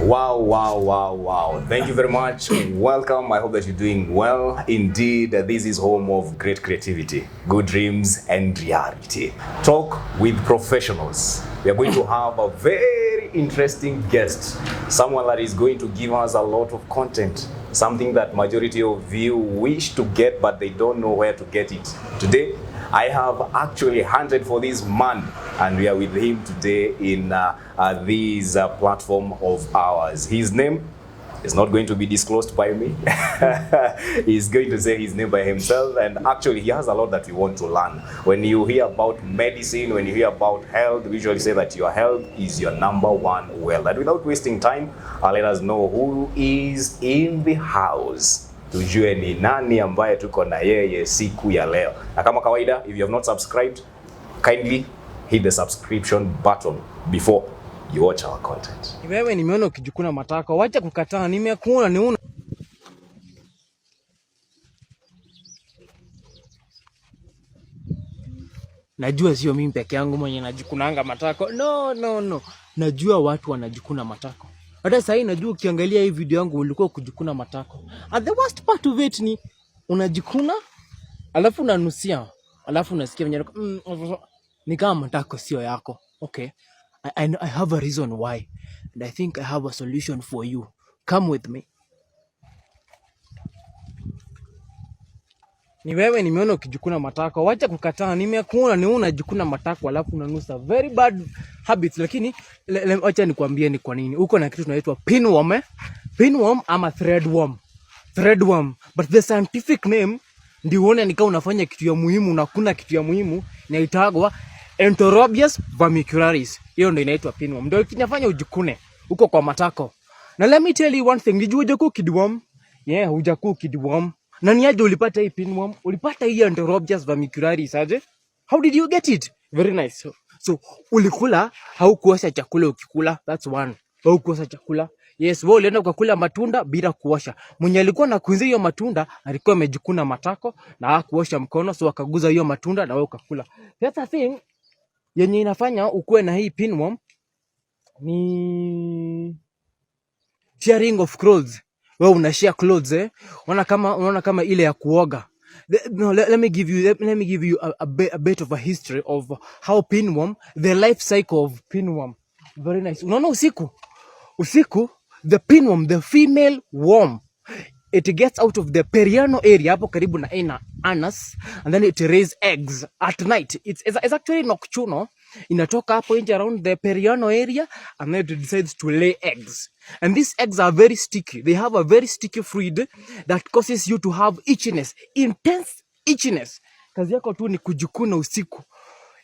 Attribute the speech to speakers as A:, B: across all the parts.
A: Wow. Thank you very much. Welcome. I hope that you're doing well. Indeed, this is home of great creativity, good dreams, and reality. Talk with professionals. We are going to have a very interesting guest, someone that is going to give us a lot of content, something that majority of you wish to get, but they don't know where to get it. Today, I have actually hunted for this man, and we are with him today in this platform of ours. His name is not going to be disclosed by me. He's going to say his name by himself, and actually he has a lot that we want to learn. When you hear about medicine, when you hear about health, we usually say that your health is your number one wealth. And without wasting time, let us know who is in the house. Tujue ni nani ambaye tuko na yeye siku ya leo. Na kama kawaida, if you have not subscribed, kindly hit the subscription button before you watch our content.
B: Wewe nimeona ukijikuna matako, wacha kukataa, nimekuona ni una. Najua sio mimi peke yangu mwenye najikunanga matako. No. Najua watu wanajikuna matako. Hata sasa hivi najua ukiangalia hii video yangu ulikuwa kujikuna matako. And the worst part of it ni unajikuna, alafu unanusia, alafu unasikia mwenye ni kama matako sio yako. Okay. I have a reason why, and I think I have a solution for you. Come with me. Ni wewe nimeona ukijikuna matako, wacha kukataa, nimekuona ni unajikuna matako alafu unanusa. Very bad habits, lakini acha nikwambie ni kwa nini. Uko na kitu tunaitwa pinworm, pinworm ama threadworm, but the scientific name ndio uone nikao unafanya kitu ya muhimu na kuna kitu ya muhimu inaitagwa Intl vermicularis. Hiyo ndio inaitwa pinworm. Ndio kinafanya ujikune uko kwa matako. Na let me tell you one thing, did you hujaku kidworm? Yeah, hujaku kidworm. Na ni aje ulipata hii pinworm? Ulipata hii Intl vermicularis aje? How did you get it? Very nice. So ulikula, haukuosha chakula ukikula. That's one. Haukuosha chakula. Yes, wewe ulienda ukakula matunda bila kuosha. Mwenye alikuwa anakuinzia hiyo matunda alikuwa amejikuna matako na hakuosha mkono, so akaguza hiyo matunda na wewe ukakula. That's a thing yenye inafanya ukue na hii pinworm ni sharing of clothes. Wewe unashare clothes unaona kama ile ya kuoga. No, let me give you a bit of a history of how pinworm, the life cycle of pinworm. Very nice. Unaona usiku the pinworm, the female worm, it gets out of the perianal area hapo karibu na anus, and then it raise eggs at night. It's actually nocturnal. Inatoka hapo nje around the perianal area, and then it decides to lay eggs. And these eggs are very sticky. They have a very sticky fluid that causes you to have itchiness, intense itchiness. Kazi yako tu ni kujikuna usiku.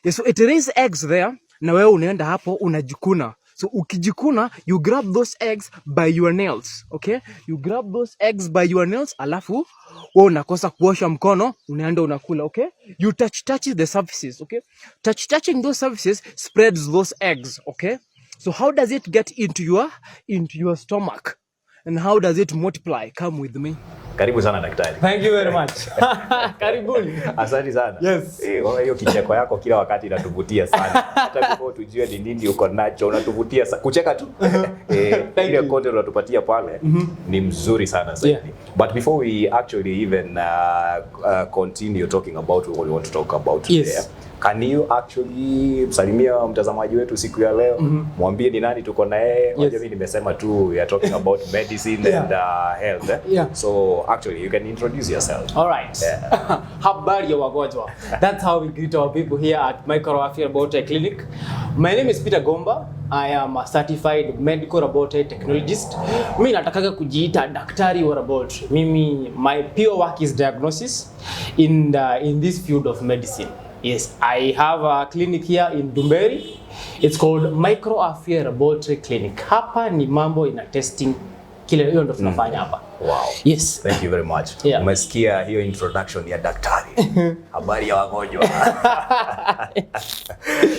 B: Yeah, so it raises eggs there, na wewe unaenda hapo unajikuna. So ukijikuna, you grab those eggs by your nails, okay? You grab those eggs by your nails, alafu wewe unakosa kuosha mkono, unaenda unakula, okay? You touch the surfaces, okay? Touching those surfaces spreads those eggs, okay? So how does it get into your stomach? And how does it multiply? Come with me.
A: Karibu sana daktari.
B: Thank you very much. Karibuni.
A: Asante sana.
B: Yes.
A: Hiyo kicheko yako kila wakati inatuvutia sana. Hata before tujue ni nini uko nacho unatuvutia sana. Kucheka tu. Ile content unatupatia pale ni mzuri sana zaidi. Yeah. But before we actually even continue talking about what we want to talk about today, can you actually msalimia mtazamaji wetu siku ya leo? Mwambie ni nani tuko na yeye. Unajua mimi nimesema tu we are talking about medicine and health. So actually you can introduce yourself.
B: All right. Habari ya wagonjwa. That's how we greet our people here at Wachira-Universal Clinic. My name is Peter Gomba. I am a certified medical laboratory technologist. Mimi nataka kujiita daktari wa laboratory. Mimi my pure work is diagnosis in this field of medicine. Yes, I have a clinic here in Dumberi. It's called Wachira Laboratory Clinic. Hapa ni mambo ina testing kile hiyo ndo tunafanya hapa.
A: Wow.
B: Yes.
A: Thank you very much.
B: Yeah.
A: Umesikia hiyo introduction ya daktari. Habari ya wagonjwa.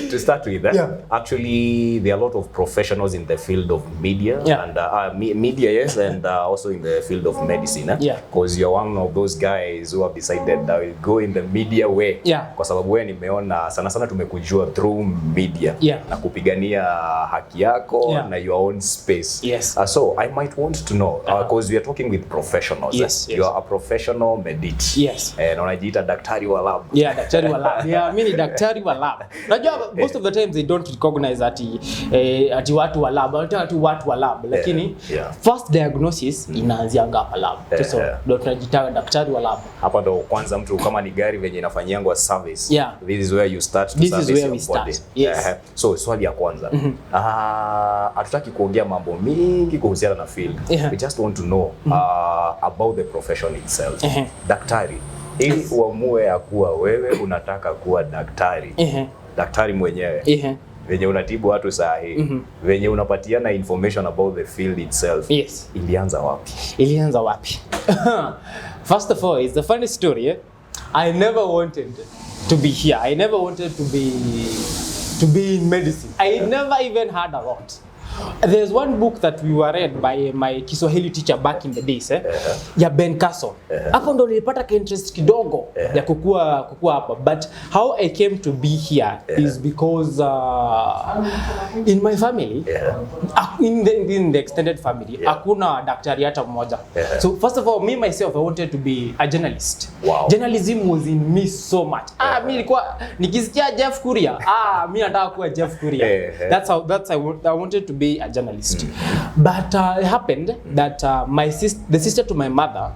A: to start with, actually, there are a lot of professionals in the field of media and media, yes, and also in the field of medicine. Because you're one of those guys who have decided that will go in the media way. Kwa sababu wewe nimeona sana tumekujua through media na kupigania haki yako na your own space. So I might want to know, because we are talking with professionals. You are a professional medit. Na unajiita daktari wa lab.
B: Daktari wa lab. Mimi ni daktari wa lab. Unajua most of the times they don't recognize ati watu wa lab, watu wa lab, lakini first diagnosis inaanzia hapa lab. So ndio tunajiita daktari wa lab.
A: Hapa ndo kwanza mtu kama ni gari venye inafanyangwa service. This is where you start to service your body. So swali ya kwanza. Hatutaki kuongea mambo mingi kuhusiana na field. We just want to know about the profession itself. Daktari. Ili uamue ya kuwa wewe unataka kuwa daktari. Daktari mwenyewe. Venye unatibu watu sahihi. Venye unapatiana information about the field itself. Ilianza wapi?
B: First of all, it's a funny story. I never wanted to be here. I never wanted to be in medicine. I never even heard about. There's one book that we were read by my Kiswahili teacher back in the days, ya Ben Carson. Hapo ndo nilipata interest kidogo ya kukua hapa. But how I came to be here is because in my family, in the extended family, hakuna daktari hata mmoja. So first of all, me myself, I wanted to be a journalist. Journalism was in me so much. Mimi nilikuwa nikisikia Jeff Kuria, mimi nataka kuwa Jeff Kuria. I wanted to be a journalist. But it happened that the sister to my mother,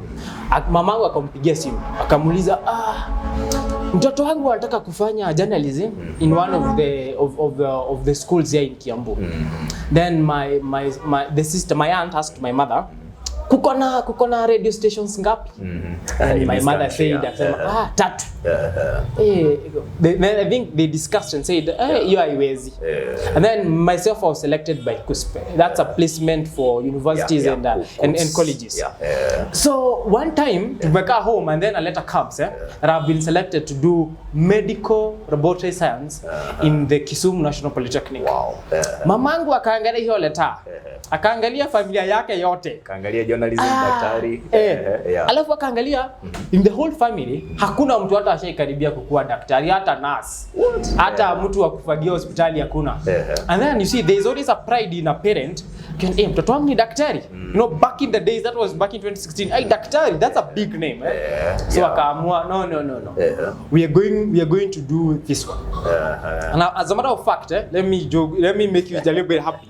B: mamangu akampigia simu, akamuuliza mtoto wangu anataka kufanya journalism in one of the schools here in Kiambu. Then my aunt asked my mother, kuko na radio stations ngapi? And my mother said, 3. Then I think they discussed and said, you are haiwezi. And then myself I was selected by KUSPE. That's a placement for universities and colleges. So one time, tumekaa home and then a letter comes that I've been selected to do medical laboratory science in the Kisumu National Polytechnic. Mamangu akaangalia hiyo letter. Akaangalia familia yake yote.
A: Akaangalia journalism, daktari.
B: Alafu akaangalia in the whole family hakuna mtu hata ashaikaribia kukuwa daktari, hata nurse. Hata mtu wa kufagia hospitali hakuna. And then you see there is always a pride in a parent. Mtoto wangu ni daktari. You know, back in the days, that was back in 2016. Daktari, that's a big name. So akaamua no. We are going to do this one. And as a matter of fact, let me make you a little bit happy.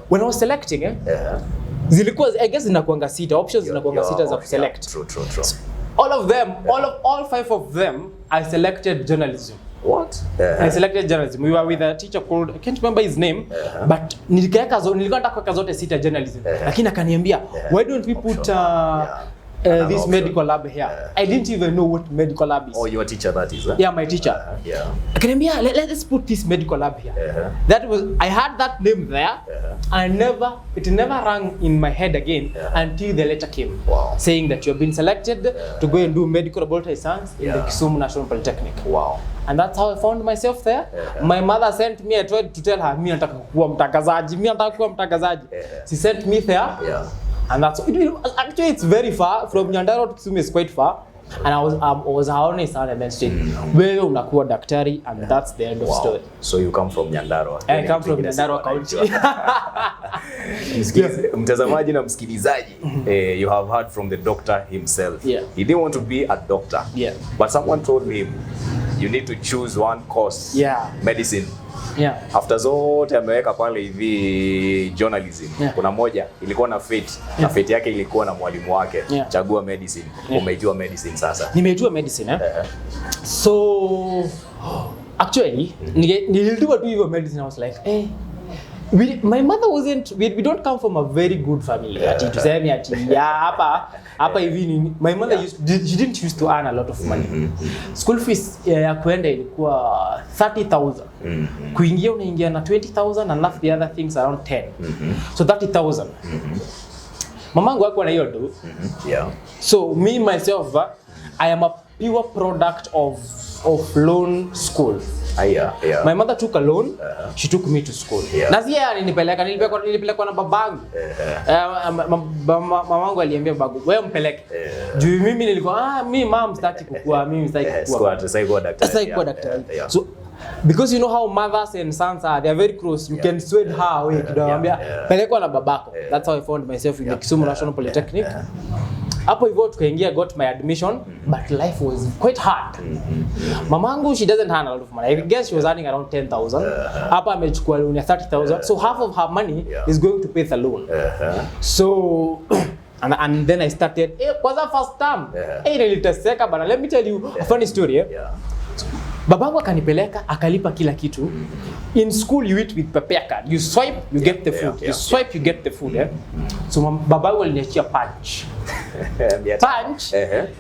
B: When I was selecting, zilikuwa, I guess zinakuanga sita options, zinakuanga sita za select.
A: True.
B: All 5 of them, I selected journalism.
A: What?
B: I selected journalism. We were with a teacher called, I can't remember his name, but nilikuwa nataka kuweka zote sita journalism. Lakini akaniambia, why don't we put this medical lab here? I didn't even know what medical lab is.
A: Oh, your teacher that is?
B: Yeah, my teacher. Akaniambia, let's put this medical lab here. I had that name there, and it never rang in my head again until the letter came saying that you have been selected to go and do medical laboratory science in the Kisumu National Polytechnic. And that's how I found myself there. My mother sent me, I tried to tell her, mimi nataka kuwa mtangazaji. She sent me there. And that's actually it's very far from Nyandarua to Kisumu, is quite far. And I was honest and then said, wewe unakuwa daktari, and that's the end of story.
A: So you come from Nyandarua.
B: I come from Nyandarua County.
A: Mtazamaji na msikilizaji, you have heard from the doctor himself. He didn't want to be a doctor. But someone told him, you need to choose one course. Medicine. After zote ameweka pale hivi journalism. Kuna moja ilikuwa na fate. Na fate yake ilikuwa na mwalimu wake. Chagua medicine. Umeitiwa medicine sasa.
B: Nimeitiwa medicine. So actually nilitiwa tu hivyo medicine. I was like, my mother wasn't, we don't come from a very good family. Ati tuseme ati hapa hivi my mother she didn't used to earn a lot of money. School fees ya kuenda ilikuwa 30,000. Kuingia unaingia na 20,000 and left the other things around 10. So 30,000. Mamangu hakuwa na hiyo do. So me myself, I am a pure product of loan school. Yeah. My mother took a loan. She took me to school. Na si yeye nilipeleka na babangu. Mamangu aliambia babangu, wewe mpeleke. Juu mimi nilikuwa mimi mom sitaki kukua, mimi sitaki kukua.
A: Sasa iko daktari.
B: So because you know how mothers and sons are, they are very close. You can sway her away kidoambia pelekwa na babako. That's how I found myself in the Kisumu National Polytechnic. Hapo hivyo tukaingia, got my admission, but life was quite hard. Mamangu, she doesn't earn a lot of money. I guess she was earning around 10,000. Hapa amechukua loan ya 30,000. So half of her money is going to pay the loan. So and then I started kwanza first term. Niliteseka bana. Let me tell you a funny story. Babangu akanipeleka akalipa kila kitu. In school you eat with paper card. You swipe, you get the food. You swipe, you get the food. So babangu aliniachia punch. Punch.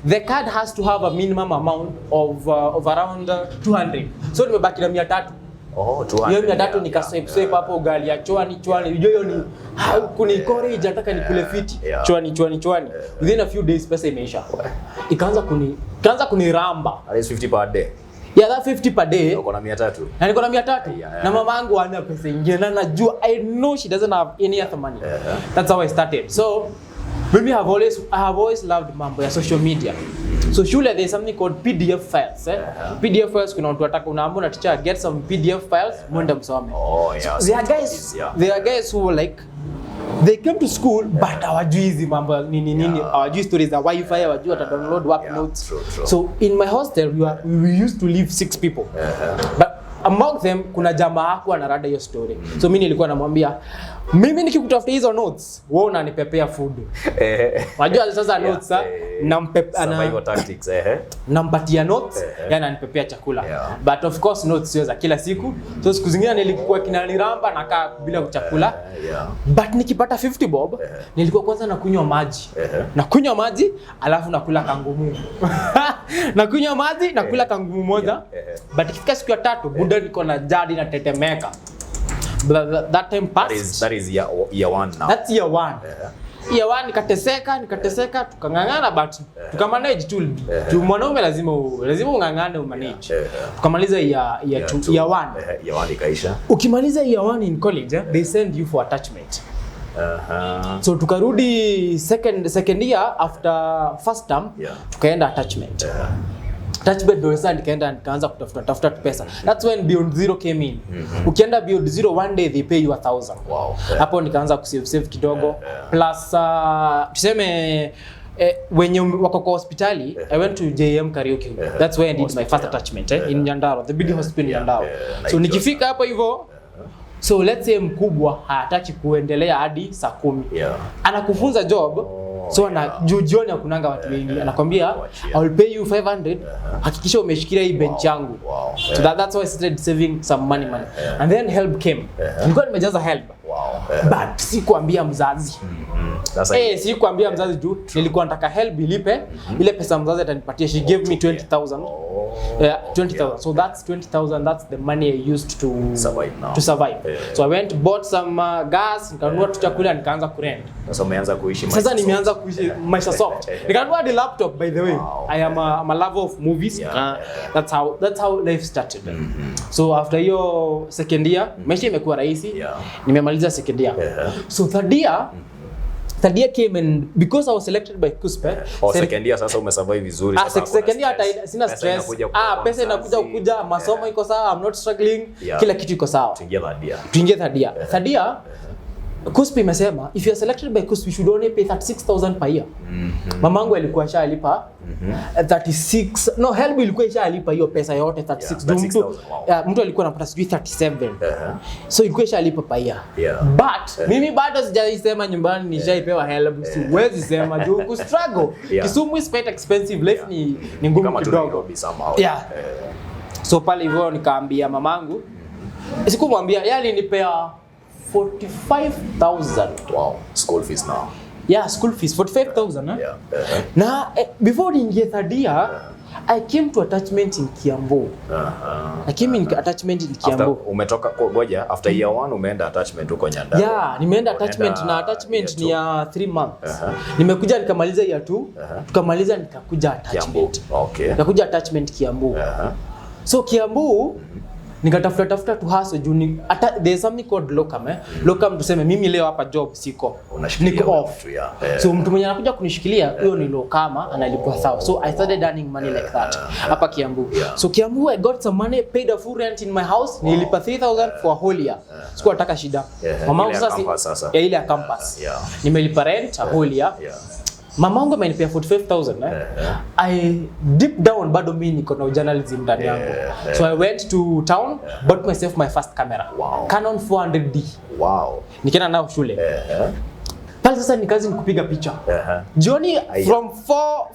B: The card has to have a minimum amount of around 200. So nimebaki na 300.
A: 200.
B: Hiyo 300 nikaswipe hapo ugali ya chwani. Hiyo ni kuni encourage nataka nikule fiti. Chwani. Within a few days pesa imeisha. Ikaanza kuniramba.
A: At least 50 per day.
B: Yeah, that 50 per day.
A: Uko na 300.
B: Na niko na 300. Na mamangu hana pesa nyingine na najua I know she doesn't have any other money. That's how I started. So maybe I have always loved mambo ya social media. So shule there's something called PDF files. PDF files kuna watu wataka unaambiwa na teacher get some PDF files mwende msome. There are guys who were like they came to school but hawajui hizi mambo nini hawajui stories za wifi, hawajui wata download work notes.
A: True.
B: So in my hostel we used to live 6 people. But among them kuna jamaa hapo anarada hiyo story. So mimi nilikuwa namwambia mimi nikikutafuta hizo notes wewe unanipepea food. Unajua sasa notes
A: survival tactics
B: nampatia notes yana anipepea chakula. But of course notes sio za kila siku. So siku zingine nilikuwa kinaniramba na kaa bila chakula. But nikipata 50 bob nilikuwa kwanza nakunywa maji. Nakunywa maji alafu nakula kangumu. Nakunywa maji nakula kangumu moja. But ikifika siku ya 3 buda niko na jadi na tetemeka. That time passed.
A: That is year 1 now.
B: That's year 1. Year 1 nikateseka tukangangana but tukamanage tu. Mwanaume lazima ungangane umanage. Tukamaliza year 1.
A: Year 1 ikaisha.
B: Ukimaliza year 1 in college, they send you for attachment. So tukarudi second year after first term tukaenda attachment. Attachment ndio sasa nikaanza kutafuta pesa. That's when Beyond Zero came in. Ukienda Beyond Zero one day they pay you 1,000.
A: Wow.
B: Hapo nikaanza kusave kidogo. Plus tuseme when you wako kwa hospitali, I went to JM Karaoke. That's where I did my first attachment in Nyandarua, the big hospital in Nyandarua. So nikifika hapo hivyo, so let's say mkubwa hataki kuendelea hadi saa 10. Anakufunza job. So na jioni hakunanga watu wengi. Anakwambia I will pay you 500. Hakikisha umeshikilia hii bench yangu. So that's why I started saving some money. And then help came. Nilikuwa nimejaza help. But sikuambia mzazi. Sikuambia mzazi juu nilikuwa nataka help ilipe ile pesa mzazi atanipatia. She gave me 20,000. 20,000. So that's 20,000. That's the money I used to survive. So I went bought some gas, nikanunua tu chakula, nikaanza kurent.
A: Sasa umeanza kuishi
B: maisha. Sasa nimeanza kuishi maisha soft. Nikanunua the laptop by the way. I am a lover of movies. That's how life started. So after hiyo second year, maisha imekuwa rahisi. Nimemaliza second year. So third year came and because I was selected by KUSPE.
A: Second year sasa umesurvive vizuri
B: sasa. Second year hata sina stress. Pesa inakuja masomo iko sawa, I'm not struggling. Kila kitu iko sawa. Tuingie third year. Third year KUSPE imesema if you are selected by KUSPE you should only pay 36,000 per year. Mamangu alikuwa shalipa 36. No, help ilikuwa shalipa hiyo pesa yote 36. Mtu alikuwa anapata sijui 37. So ilikuwa shalipa per year. But mimi bado sijaisema nyumbani nishaipewa help. Siwezi sema juu ku struggle. Kisumu is quite expensive, life ni ngumu kidogo. So pale hivyo nikaambia mamangu. Sikumwambia yali nipea 45,000.
A: Wow, school fees now.
B: Yeah, school fees 45,000. Na before niingie third year, I came to attachment in Kiambu. I came in attachment in Kiambu.
A: Umetoka ngoja after year 1 umeenda attachment huko Nyandarua.
B: Yeah, nimeenda attachment na attachment ni ya 3 months. Nimekuja nikamaliza year 2, tukamaliza nikakuja attachment.
A: Okay.
B: Nikakuja attachment Kiambu. So Kiambu Nikatafuta tu hustle juu hata there's something called locum locum tuseme mimi leo hapa job siko niko off so mtu mwenye anakuja kunishikilia huyo ni locama analipwa sawa so I started earning money like that hapa Kiambu so Kiambu I got some money paid a full rent in my house nilipa 3000 for a whole year sikuwa nataka shida mama sasa ya ile ya campus nimelipa rent a whole year mama wangu amenipea 45000 I deep down bado mimi niko na journalism ndani yangu so I went to town bought myself my first camera Canon 400D nikienda nao shule pale sasa ni kazi nikupiga picha jioni from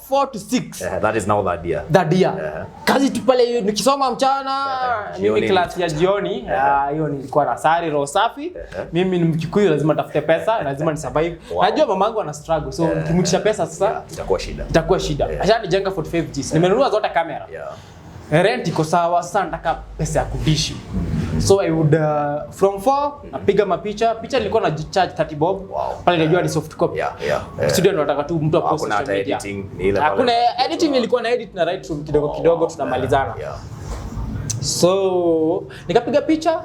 B: 4 to 6
A: that is now that
B: year kazi tu pale nikisoma mchana mimi class ya jioni hiyo nilikuwa na sari roho safi mimi ni Mkikuyu lazima tafute pesa lazima ni survive najua mamangu ana struggle so nikimukisha pesa sasa itakuwa shida acha nijenga 45 Gs nimenunua zote kamera rent iko sawa sasa nataka pesa ya kudishi so I would from 4 napiga mapicha nilikuwa na charge 30 bob pale najua ni soft copy studio nataka tu mtu apost social media hakuna editing nilikuwa na edit na right room kidogo tunamalizana so nikapiga picha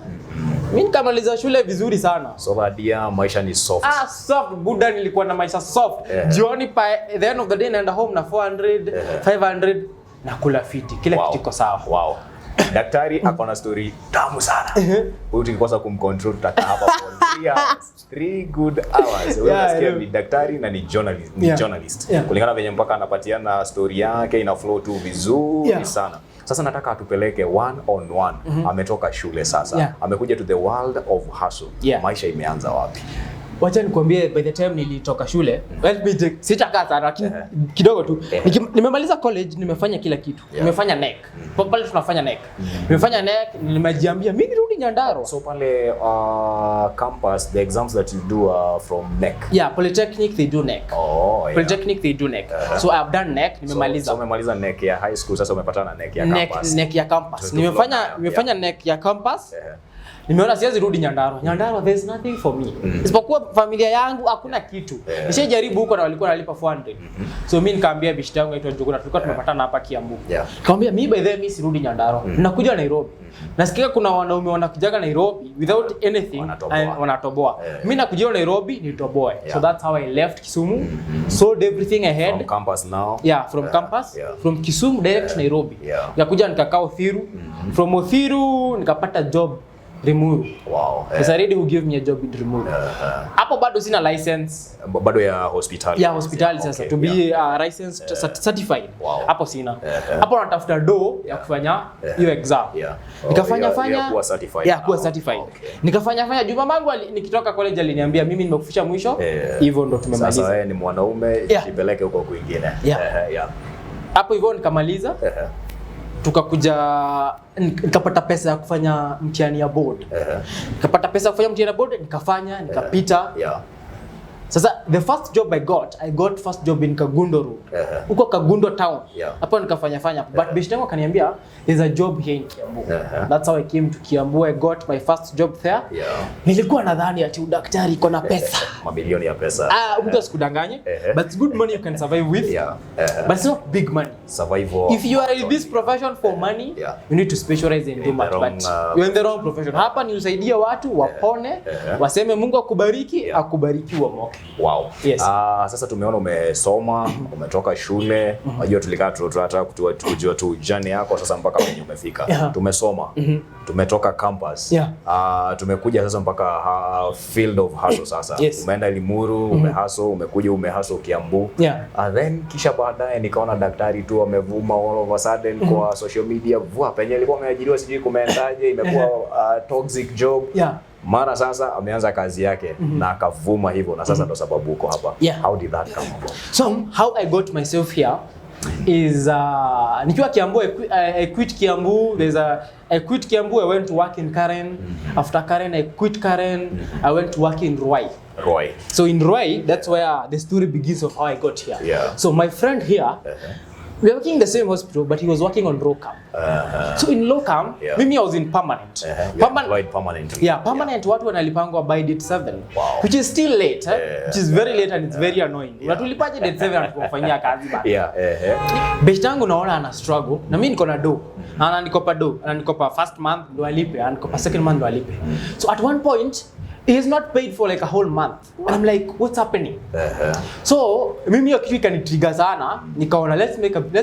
B: mimi nikamaliza shule vizuri sana
A: so badia maisha ni soft
B: soft buda nilikuwa na maisha soft jioni by the end of the day naenda home na 400 500 na kula fiti kila kitu kiko sawa
A: daktari akona story tamu sana huyu tukikosa kumcontrol tutakaa hapa for 3 good hours wewe unasikia ni daktari na ni journalist kulingana venye mpaka anapatiana story yake ina flow tu vizuri sana sasa nataka atupeleke one on one ametoka shule sasa amekuja to the world of hustle maisha imeanza wapi
B: wacha nikwambie by the time nilitoka shule sitakaa sana lakini kidogo tu nimemaliza college nimefanya kila kitu nimefanya NEC pale tunafanya NEC nimefanya NEC nimejiambia mimi nirudi Nyandarua
A: so pale campus the exams that you do from NEC
B: polytechnic they do NEC polytechnic they do NEC so I have done NEC nimemaliza
A: so umemaliza NEC ya high school sasa umepatana NEC ya campus
B: NEC ya campus nimefanya NEC ya campus nimeona siwezi rudi Nyandarua there's nothing for me isipokuwa familia yangu hakuna kitu nishajaribu huko na walikuwa nalipa 400 so mimi nikaambia bishti yangu aitwa Njuguna tulikuwa tumepatana hapa Kiambu nikamwambia mimi by the way mimi sirudi Nyandarua nakuja Nairobi nasikia kuna wanaume wanakujaga Nairobi without anything wanatoboa mimi nakuja Nairobi nitoboe so that's how I left Kisumu sold everything I had
A: from campus now
B: from campus from Kisumu direct to Nairobi nikakuja nikakaa Uthiru from Uthiru nikapata job Rimuru. There's a lady who gave me a job in Rimuru. Hapo bado sina license.
A: Bado ya hospitality.
B: Hospitality sasa to be licensed certified. Hapo sina. Hapo natafuta ya kufanya hiyo exam. Nikafanya kuwa certified. Nikafanya juma mangu nikitoka college aliniambia mimi nimekufisha mwisho. Hivyo ndo tumemaliza.
A: Sasa wewe ni mwanaume jipeleke huko kwingine.
B: Hapo hivyo nikamaliza. Tukakuja nikapata pesa ya kufanya mtihani ya board. Nikapata pesa ya kufanya mtihani ya board nikapita. Sasa the first job I got first job in Kagundo Road. Huko Kagundo town. Hapo nikafanya but bishti yangu akaniambia there's a job here in Kiambu. That's how I came to Kiambu. I got my first job there. Nilikuwa nadhani ati udaktari iko na pesa.
A: Mabilioni ya pesa.
B: Mtu asikudanganye. But it's good money you can survive with. But it's not big money.
A: Survival.
B: If you are in this profession for money, you need to specialize in do much. But you're in the wrong profession. Hapa ni usaidia watu wapone, waseme Mungu akubariki, akubariki uomoke.
A: Sasa tumeona umesoma, umetoka shule, unajua tulikaa tunataka kujua tu journey yako sasa mpaka penye umefika. Tumesoma, tumetoka campus. Tumekuja sasa mpaka field of hustle sasa. Umeenda Limuru, umekuja umehustle Kiambu. Then kisha baadaye nikaona daktari tu amevuma all of a sudden kwa social media, penye alikuwa ameajiriwa sijui kumeendaje, imekuwa toxic job. Mara sasa ameanza kazi yake na akavuma hivyo na sasa ndo sababu uko hapa. How did that come about?
B: So how I got myself here is nikiwa Kiambu I quit Kiambu. I quit Kiambu, I went to work in Karen. After Karen I quit Karen. I went to work in Roy. So in Roy, that's where the story begins of how I got here. So my friend here We were working in the same hospital, but he was working on locum. So in locum, mimi I was in permanent.
A: Permanently.
B: Yeah, permanent. Watu wanalipangwa by date 7, which is still late, which is very late and it's very annoying. Unatulipaje date 7 tukufanyia kazi bana. Best yangu naona ana struggle, na mimi niko na do. Ananikopa first month ndo alipe, ananikopa second month ndo alipe. So at one point, he is not paid for like a whole month. And I'm like, what's happening? So, mimi hiyo kitu ikanitrigger sana, nikaona let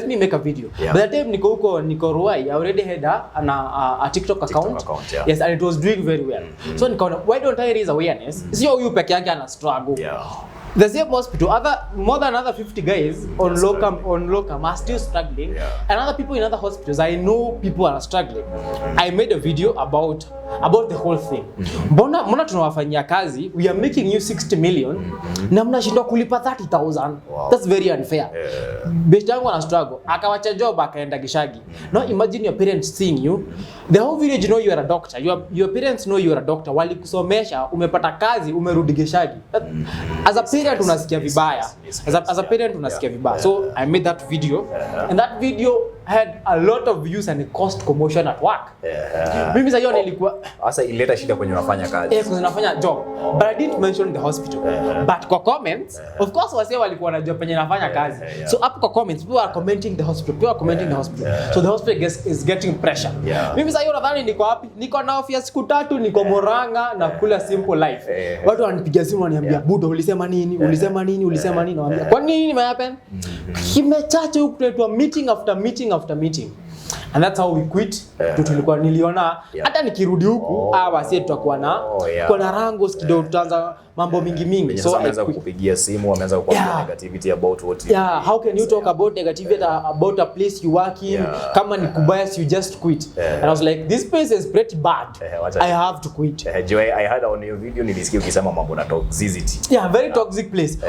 B: me make a video. By the time niko Ruai, I already had a TikTok account. Yes, and it was doing very well. So nikaona, why don't I raise awareness? Sio huyu peke yake ana struggle. The same hospital, more than other 50 guys on locum are still struggling, and other people in other hospitals, I know people are struggling. I made a video about the whole thing. Mbona tunawafanyia kazi, we are making you 60 million, na mnashindwa kulipa 30,000. That's very unfair. Best yangu ana struggle, akawacha job akaenda Gishagi. Now imagine your parents seeing you. The whole village know you are a doctor. Your parents know you are a doctor. Walikusomesha, umepata kazi, umerudi Gishagi. As a parent unasikia vibaya. As a parent unasikia vibaya. So I made that video, and that video had a lot of views and it caused commotion at work. Mimi sasa nilikuwa
A: sasa ileta shida kwenye unafanya kazi.
B: Kwenye unafanya job. But I didn't mention the hospital. But kwa comments, of course wase walikuwa wanajua penye nafanya kazi. So up kwa comments, people are commenting the hospital. So the hospital is getting pressure. Mimi sasa nadhani niko wapi? Niko na office siku 3, niko Moranga na kula simple life. Watu wanipigia simu waniambia, "Buda ulisema nini? Ulisema nini?" Naambia, "Kwa nini happen?" Kimechache huko tunaitwa meeting after meeting. And that's how we quit. Tulikuwa niliona hata nikirudi huku wasi tutakuwa na rango kidogo, tutaanza mambo mingi.
A: So wameanza kukupigia simu, wameanza kukuambia negativity about what you
B: how can you talk about negativity about a place you work in? Kama ni kubaya, you just quit. And I was like, this place is pretty bad. I have to quit.
A: I heard on your video nilisikia ukisema mambo na toxicity.
B: Very toxic place.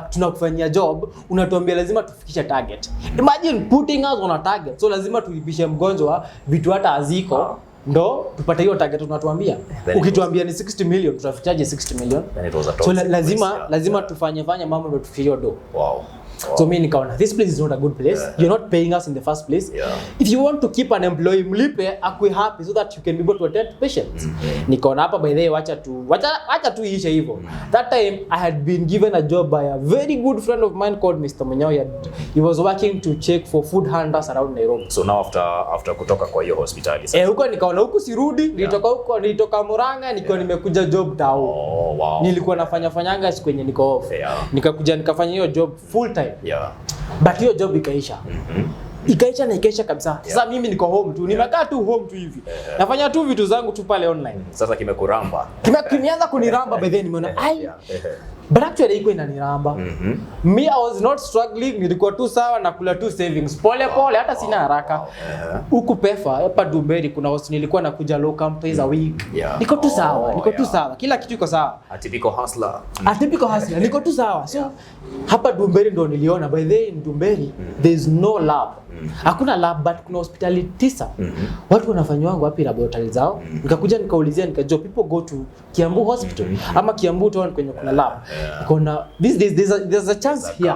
B: Tunakufanyia job, unatuambia lazima tufikishe target. Imagine putting us on a target. So lazima tuibishe mgonjwa vitu hata haziko. Ndo tupate hiyo target tunatuambia. Ukituambia ni 60 million, tutafichaje 60 million? So lazima tufanye mambo ndo tufikie hiyo do. So mimi nikaona this place is not a good place. You're not paying us in the first place. If you want to keep an employee, mlipe akwe happy so that you can be able to attend to patients. Nikaona hapa by the way wacha tu iishe hivyo. That time I had been given a job by a very good friend of mine called Mr. Munyao. He was working to check for food handlers around Nairobi.
A: So now after kutoka kwa hiyo hospitali
B: huko nikaona huku sirudi, nilitoka Moranga nilikuwa nimekuja job tao. Nilikuwa nafanyanga siku kwenye niko off. Nikakuja nikafanya hiyo job full time. But hiyo job ikaisha. Ikaisha kabisa. Sasa mimi niko home tu. Nimekaa tu home tu hivi. Nafanya tu vitu zangu tu pale online.
A: Sasa kimekuramba.
B: Kimeanza kuniramba by then nimeona but actually iko inaniramba. Me I was not struggling, nilikuwa tu sawa na kula tu savings. Pole hata sina haraka. Huku Pefa hapa Dumberi kuna host nilikuwa nakuja locum pays a week. Niko tu sawa. Kila kitu iko sawa.
A: A typical hustler.
B: Niko tu sawa. So hapa Dumberi ndo niliona by the way in Dumberi there is no lab. Hakuna lab but kuna hospitali 9. Watu wanafanywa wapi laboratory zao? Nikakuja nikaulizia nikajua people go to Kiambu hospital ama Kiambu town kwenye kuna lab. Kuna these days there's a chance here.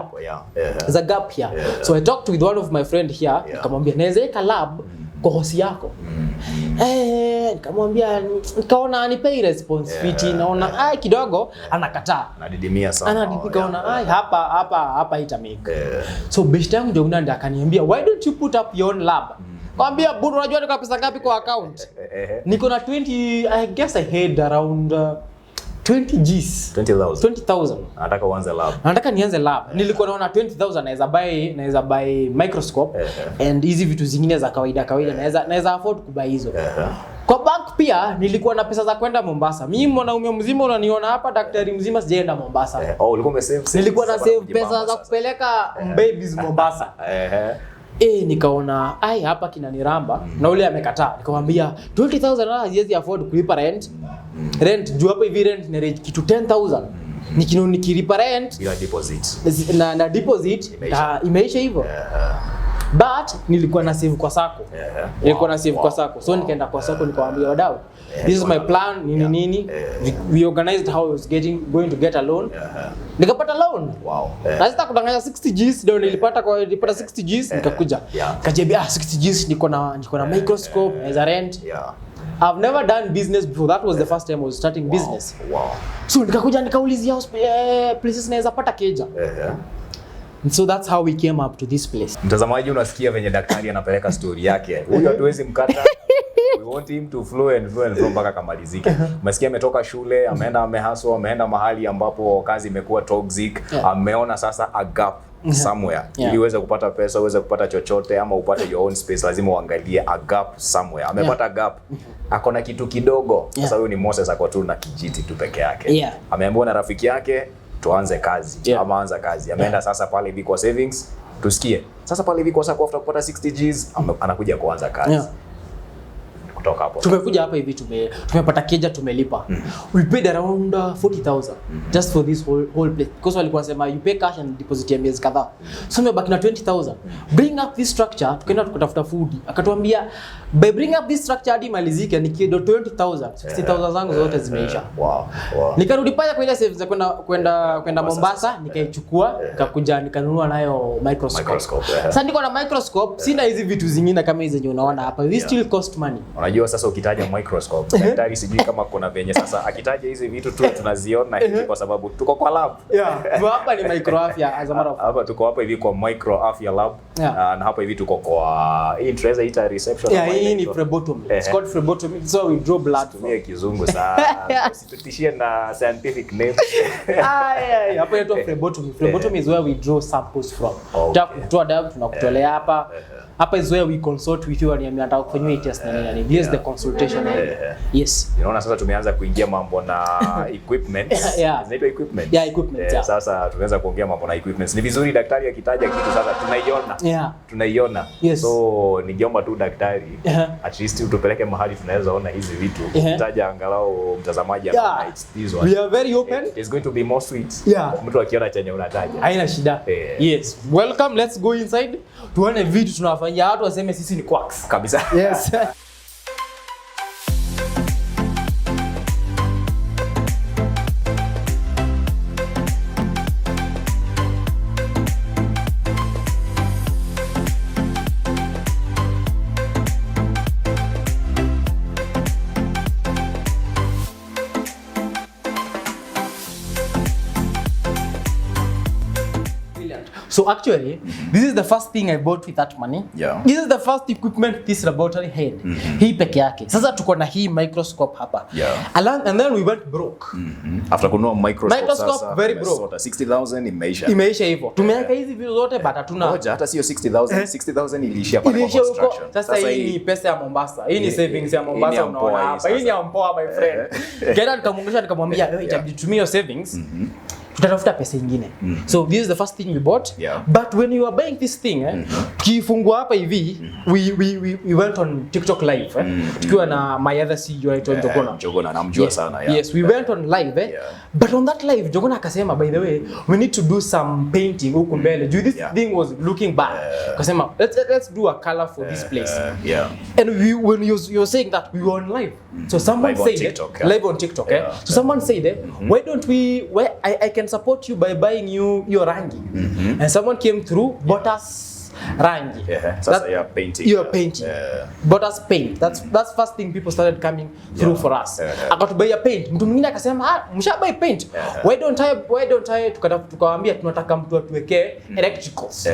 B: There's a gap here. So I talked with one of my friend here, nikamwambia naweza weka lab kwa hosi yako. Nikamwambia nikaona anipei response fiti, naona kidogo anakataa.
A: Anadidimia sana.
B: Nikaona hapa ita make. So best yangu ndio unanda akaniambia, why don't you put up your own lab? Kwambia buru unajua niko pesa ngapi kwa account? Niko na 20, I guess I had around 20 Gs. 20,000. Nataka nianze lab. Nilikuwa naona 20,000 naweza buy microscope and hizi vitu zingine za kawaida naweza afford kubuy hizo. Kwa bank pia nilikuwa na pesa za kwenda Mombasa. Mimi mwanaume mzima unaniona hapa, daktari mzima sijaenda Mombasa.
A: Ulikuwa umesave?
B: Nilikuwa na save pesa za kupeleka babies Mombasa. Nikaona hapa kinaniramba na ule amekataa. Nikamwambia 20,000 haziwezi afford kulipa rent. Juu hapa hivi rent ni kitu 10,000. Nikilipa rent
A: bila deposit.
B: Na deposit imeisha hivyo. But nilikuwa na save kwa sako. Nilikuwa na save kwa sako. So nikaenda kwa sako nikawaambia wadau, this is my plan, nini. We organized how I was going to get a loan. Nikapata loan. Na sasa kudanganya 60 Gs ndio nilipata 60 Gs nikakuja. Kajibia 60 Gs niko na microscope as a rent. I've never done business before. That was the first time I was starting business. So nikakuja nikaulizia places naweza pata keja. And so that's how we came up to this place.
A: Mtazamaji, unasikia venye daktari anapeleka story yake. Huyu hatuwezi mkata. We want him to flow mpaka kamalizike. Umesikia ametoka shule, ameenda amehaswa, ameenda mahali ambapo kazi imekuwa toxic, ameona sasa a gap somewhere. Ili uweze kupata pesa, uweze kupata chochote ama upate your own space, lazima uangalie a gap somewhere. Amepata gap. Akona kitu kidogo. Sasa huyu ni Moses ako tu na kijiti tu peke yake. Ameambiwa na rafiki yake tuanze kazi. Ama anza kazi. Ameenda sasa pale hivi kwa savings, tusikie. Sasa pale hivi kwa sasa after kupata 60 Gs anakuja kuanza kazi. Kutoka hapo
B: tumekuja hapa hivi tumepata keja tumelipa. We paid around 40,000 just for this whole place because walikuwa wanasema you pay cash and deposit ya miezi kadhaa. So tumebaki na 20,000. Bring up this structure, tukaenda tukatafuta food. Akatuambia by bring up this structure hadi malizike ni kido 20,000. 60,000 zangu zote zimeisha. Nikarudi pale kwa ile savings za kwenda Mombasa, nikaichukua, nikakuja nikanunua nayo microscope. Sasa niko na microscope, sina hizi vitu zingine kama hizi zenye unaona hapa. This still cost money.
A: Unajua sasa ukitaja microscope, daktari sijui kama kuna venye sasa akitaja hizi vitu tu tunaziona hivi kwa sababu tuko kwa lab.
B: Hapa ni microafya as a matter of
A: hapa tuko hapa hivi kwa microafya lab. Na hapa hivi tuko kwa intraza ita reception.
B: Hii ni phlebotomy. It's called phlebotomy. So we draw blood.
A: Tumia kizungu sana. Usitutishie na scientific name.
B: Hapa inaitwa phlebotomy. Phlebotomy is where we draw samples from. Kutoa damu tunakutolea hapa. Hapa is where we consult with you and you nataka kufanywa test na nini. Yes, the consultation. Yes.
A: Unaona sasa tumeanza kuingia mambo na equipment. Zinaitwa equipment.
B: Equipment.
A: Sasa tunaanza kuongea mambo na equipment. Ni vizuri daktari akitaja kitu sasa tunaiona. Tunaiona. So ningeomba tu daktari at least utupeleke mahali tunaweza ona hizi vitu. Taja angalau mtazamaji anaona it's this one.
B: We are very open.
A: It's going to be more sweet. Mtu akiona chenye unataja.
B: Haina shida. Yes. Welcome, let's go inside. Tuone vitu tunafanya watu waseme sisi ni quacks.
A: Kabisa.
B: Yes. So actually, this is the first thing I bought with that money. This is the first equipment this laboratory had. Hii peke yake. Sasa tuko na hii microscope hapa. And then we went broke.
A: After kununua microscope
B: sasa very broke.
A: 60,000 imeisha.
B: Imeisha hivyo. Tumeweka hizi vitu zote but hatuna.
A: Ngoja hata sio 60,000. 60,000 iliishia pale kwa construction.
B: Sasa hii ni pesa ya Mombasa. Hii ni savings ya Mombasa unaona hapa. Hii ni ya mpoa my friend. Kenda nikamwongesha nikamwambia itabidi tumie savings. Tutatafuta pesa nyingine. So this is the first thing we bought. But when you are buying this thing, kifungua hapa hivi, we went on TikTok live. Tukiwa na my other CEO anaitwa
A: Jogona namjua sana.
B: Yes, we went on live. But on that live, Jogona akasema by the way, we need to do some painting huko mbele. This thing was looking bad. Akasema let's do a color for this place. And when you were saying that, we were on live. So someone said live on TikTok. So someone said, why don't we I can support you by buying you your rangi. And someone came through, bought us rangi.
A: Sasa you're painting.
B: You're painting. Bought us paint. That's first thing people started coming through for us. Akatubaya paint. Mtu mwingine akasema, mshabuy paint. Why don't I tukawaambia tunataka mtu atuwekee electricals.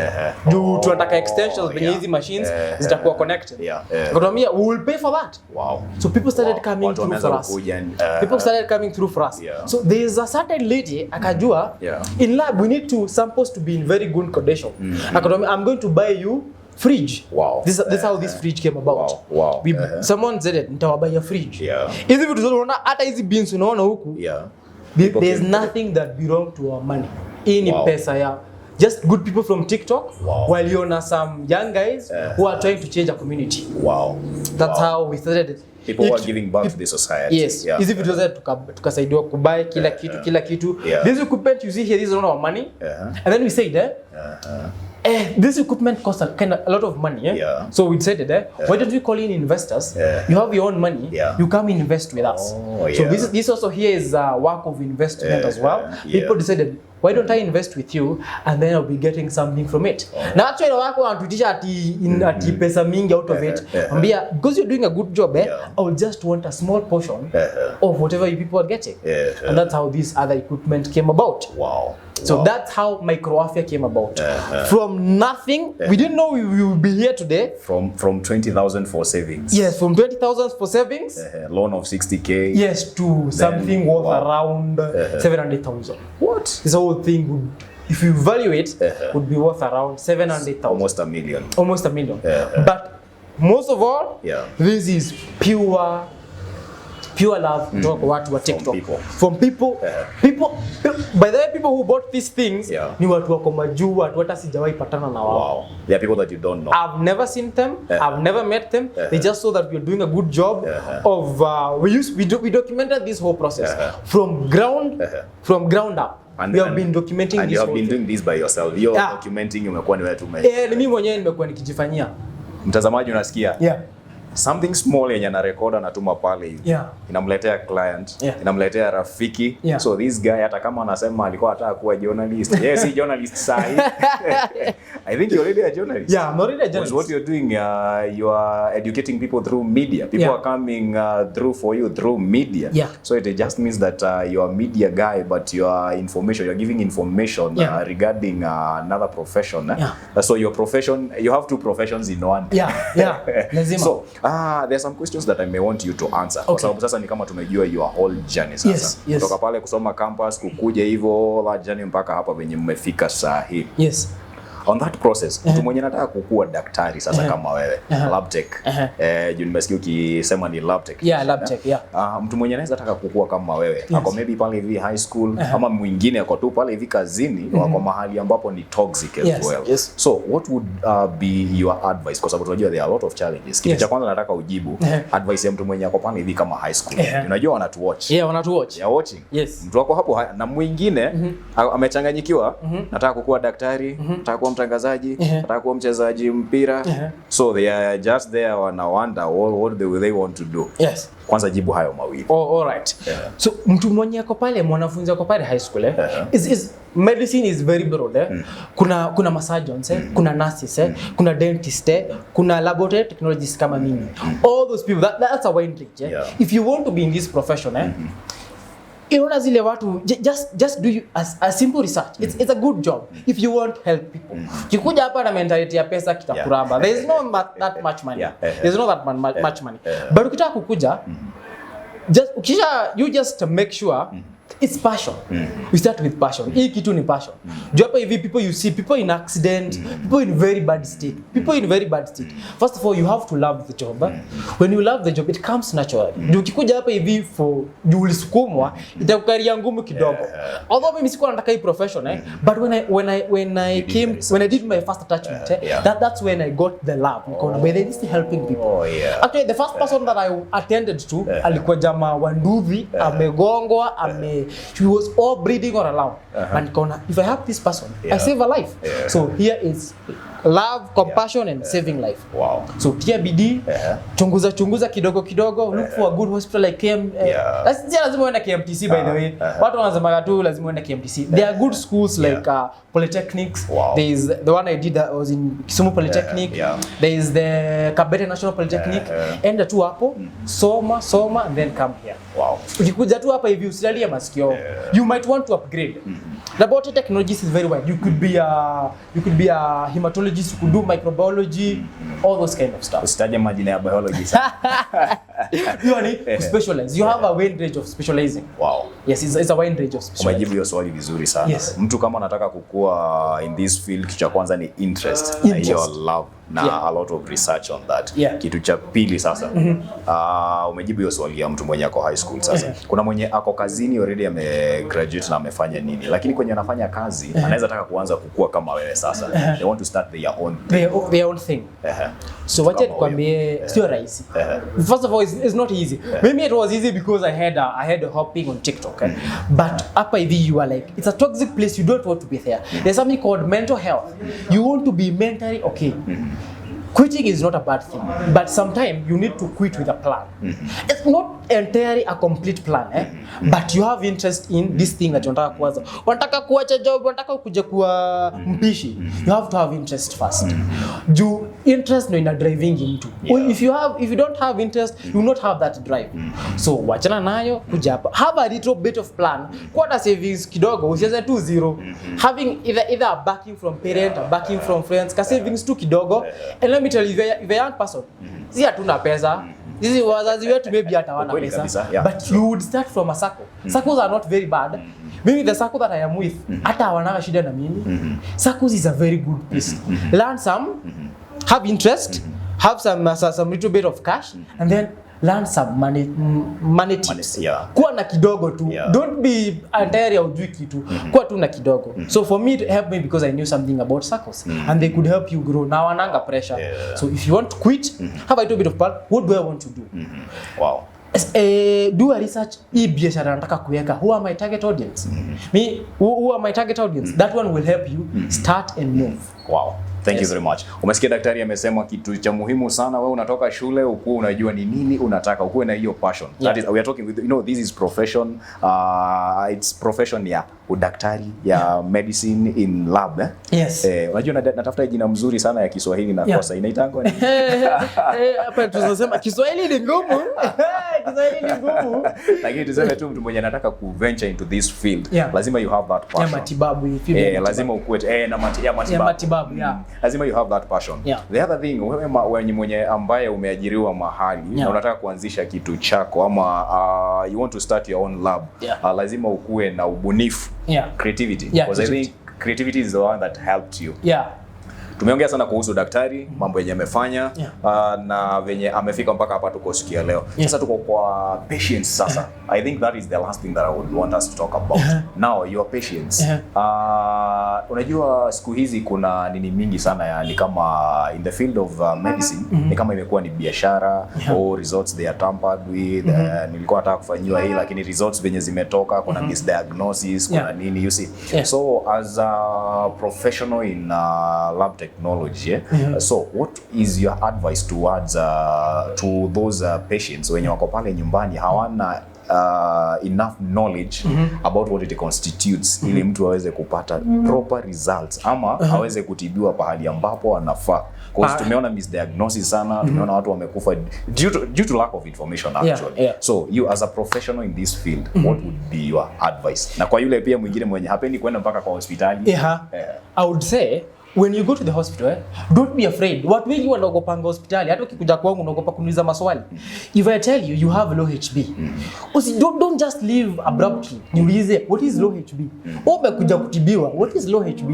B: Juu tunataka extensions kwenye hizi machines zitakuwa connected. Akatuambia we will pay for that. So people started coming through for us. People started coming through for us. So there is a certain lady akajua in lab we need to samples to be in very good condition. Akatuambia I'm going to buy you fridge. This is how this fridge came about. Someone said it, nitawabuy a fridge. Hizi vitu zote unaona hata hizi beans unaona huku. There's nothing that belong to our money. Hii ni pesa ya just good people from TikTok while you know some young guys who are trying to change a community. That's how we started it.
A: People who are giving back to the society.
B: Yes. Hizi vitu zote tukasaidiwa kubuy kila kitu. This equipment you see here, this is not our money. And then we said This equipment costs a lot of money.
A: Yeah.
B: So we said why don't we call in investors? You have your own money. You come invest with us. So this also here is a work of investment as well. People decided, why don't I invest with you and then I'll be getting something from it. Now actually wako wanatutisha ati pesa mingi out of it. Because you're doing a good job, I will just want a small portion of whatever you people are getting. And that's how this other equipment came about.
A: Wow.
B: So that's how Microwafia came about. From nothing, we didn't know we would be here today.
A: From 20,000 for savings.
B: Yes, from 20,000 for savings.
A: Loan of 60K.
B: Yes, to something worth around 700,000.
A: What?
B: This whole thing would, if you value it, would be worth around 700,000.
A: Almost a million.
B: Almost a million. But most of all, this is pure love kutoka kwa watu wa TikTok. From people. By the way, people who bought these things ni watu wako majuu, watu hata sijawahi patana na wao.
A: Wow. They are people that you don't know.
B: I've never seen them. I've never met them. They just saw that we're doing a good job of we documented this whole process from ground up.
A: And
B: we have been documenting
A: and
B: this.
A: And you have been doing this by yourself. You're documenting, umekuwa ni wewe tu.
B: Ni mimi mwenyewe nimekuwa nikijifanyia.
A: Mtazamaji unasikia? Something small yenye na record anatuma pale hivi. Inamletea client, inamletea rafiki. So this guy hata kama anasema alikuwa anataka kuwa journalist. Yes, si journalist sahi. I think you're already a journalist.
B: Yeah, I'm already a journalist.
A: What you're doing, you are educating people through media. People are coming through for you through media. So it just means that you're a media guy, but you're giving information regarding another profession. So your profession, you have two professions in one. So there's some questions that I may want you to answer. Kwa sababu sasa ni kama tumejua your whole journey sasa. Kutoka pale kusoma campus, kukuja hivyo la journey mpaka hapa venye mmefika saa hii. On that process, mtu mwenye anataka kukua daktari sasa kama wewe, lab tech. Juu nimesikia ukisema ni lab tech.
B: Lab tech,
A: mtu mwenye anaweza taka kukua kama wewe, ako maybe pale hivi high school, ama mwingine ako tu pale hivi kazini, wako mahali ambapo ni toxic as well. So what would be your advice? Kwa sababu tunajua there are a lot of challenges. Kitu cha kwanza nataka ujibu, advice ya mtu mwenye ako pale hivi kama high school. Unajua wanatuwatch.
B: Wanatuwatch.
A: Yeah, watching. Mtu wako hapo na mwingine amechanganyikiwa, nataka kukua daktari, nataka kuwa mtangazaji, nataka kuwa mchezaji mpira. So they are just there wana wonder what they want to do. Kwanza jibu hayo mawili.
B: All right. So mtu mwenye ako pale, mwanafunzi ako pale high school is medicine is very broad. Kuna surgeons, kuna nurses, kuna dentists, kuna laboratory technologists kama mimi. All those people, that's a wide range. If you want to be in this profession, Unaona zile watu just do a simple research. It's a good job if you want help people. Kikuja hapa na mentality ya pesa kitakuramba. There is no that much money. There's not that much money. But ukitaka kukuja you just make sure it's passion. We start with passion. Hii kitu ni passion. Hapa hivi people you see people in accident, people in very bad state. First of all, you have to love the job. When you love the job, it comes naturally. Ukikuja hapa hivi for ulisukumwa, itakukaria ngumu kidogo. Although mimi sikuwa nataka hii profession, but when I did my first attachment, that's when I got the love. Because by this helping people. Actually, the first person that I attended to alikuwa jamaa wa Nduthi, amegongwa, she was all bleeding all around. And if I help this person, I save a life. So here is love, compassion, and saving life.
A: Wow.
B: So tia bidii, chunguza kidogo, look for a good hospital like KM. Lazima uende KMTC by the way. Watu wanasema tu lazima uende KMTC. There are good schools like polytechnics. There is the one I did that was in Kisumu Polytechnic. There is the Kabete National Polytechnic. Enda tu hapo, soma and then come here.
A: Wow.
B: Ukikuja tu hapa hivi usilalie masikio. You might want to upgrade. Laboratory technologies is very wide. You could be a hematologist, you could do microbiology, all those kind of stuff.
A: Usitaje majina ya biology.
B: You need specialize. You have a wide range of specializing.
A: Wow.
B: Yes, it's a wide range of specializing.
A: Umejibu hiyo swali vizuri sana. Mtu kama anataka kukua in this field, kitu cha kwanza ni interest. Your love. Na a lot of research on that. Kitu cha pili sasa. Umejibu hiyo swali ya mtu mwenye ako high school sasa. Kuna mwenye ako kazini already graduate na amefanya nini. Lakini kwenye wenye wanafanya kazi anaweza taka kuanza kukua kama wewe sasa. They want to start their own
B: thing. So what you kwambie sio rahisi. First of all, it's not easy. Maybe it was easy because I had a hopping on TikTok. But hapa hivi you are like, it's a toxic place, you don't want to be there. There's something called mental health. You want to be mentally okay. Quitting is not a bad thing, but sometimes you need to quit with a plan. It's not entirely a complete plan, but you have interest in this thing that you want to kuanza. Unataka kuacha job, unataka kuja kuwa mpishi. You have to have interest first. Do interest no ina driving into. If you don't have interest, you will not have that drive. So wachana nayo kuja hapa. Have a little bit of plan. Quarter savings kidogo, usianze tu zero. Having either a backing from parent or backing from friends, ka savings tu kidogo. And let me tell you, if a young person, si hatuna pesa. This is wazazi wetu maybe hatawana pesa, but you would start from a circle. Circles are not very bad. Maybe the circle that I am with, hata hawana shida na mimi. Circles is a very good place. Learn some, have interest, have some little bit of cash, and then learn some money tips. Kuwa na kidogo tu. Don't be entirely ujui kitu. Kuwa tu na kidogo. So for me, it helped me because I knew something about circles. And they could help you grow. Now ananga pressure. So if you want to quit, have a little bit of plan. What do I want to do?
A: Wow.
B: Do a research. Biashara nataka kuweka. Who are my target audience? Me, who are my target audience? That one will help you start and move.
A: Wow. Thank you very much. Umesikia daktari amesema kitu cha muhimu sana. Wewe unatoka shule ukuwe unajua ni nini unataka, ukuwe na hiyo passion. That is, we are talking with, this is profession, it's profession ya udaktari, ya medicine in lab.
B: Yes.
A: Unajua natafuta jina mzuri sana ya Kiswahili na kosa inaitangwa ni.
B: Hapa tunasema Kiswahili ni ngumu. Kiswahili ni ngumu.
A: Lakini tuseme tu mtu mwenye anataka ku venture into this field, lazima you have that passion.
B: Ya matibabu
A: lazima ukuwe na
B: matibabu.
A: Lazima you have that passion. The other thing, wewe mwenye ambaye umeajiriwa mahali na unataka kuanzisha kitu chako ama you want to start your own lab, lazima ukuwe na ubunifu, creativity. Because I think creativity is the one that helped you. Tumeongea sana kuhusu daktari, mambo yenye amefanya na venye amefika mpaka hapa tuko sikia leo. Sasa tuko kwa patience sasa. I think that is the last thing that I would want us to talk about. Now, your patience. Unajua siku hizi kuna nini mingi sana ni kama in the field of medicine, ni kama imekuwa ni biashara, or results they are tampered with. Nilikuwa nataka kufanyiwa hii lakini results venye zimetoka, kuna misdiagnosis, kuna nini, you see. So as a professional in lab technology, so what is your advice towards to those patients wenye wako pale nyumbani hawana enough knowledge about what it constitutes ili mtu aweze kupata proper results ama aweze kutibiwa pahali ambapo anafaa? Because tumeona misdiagnosis sana, tumeona watu wamekufa due to lack of information actually. So you as a professional in this field, what would be your advice? Na kwa yule pia mwingine mwenye hapendi kwenda mpaka kwa hospitali.
B: I would say when you go to the hospital, don't be afraid. Watu wengi wanaogopa hospitali. Hata ukikuja kwangu unaogopa kuniuliza maswali. If I tell you have low HB, don't just leave abruptly. Niulize what is low HB? Umekuja kutibiwa, what is low HB?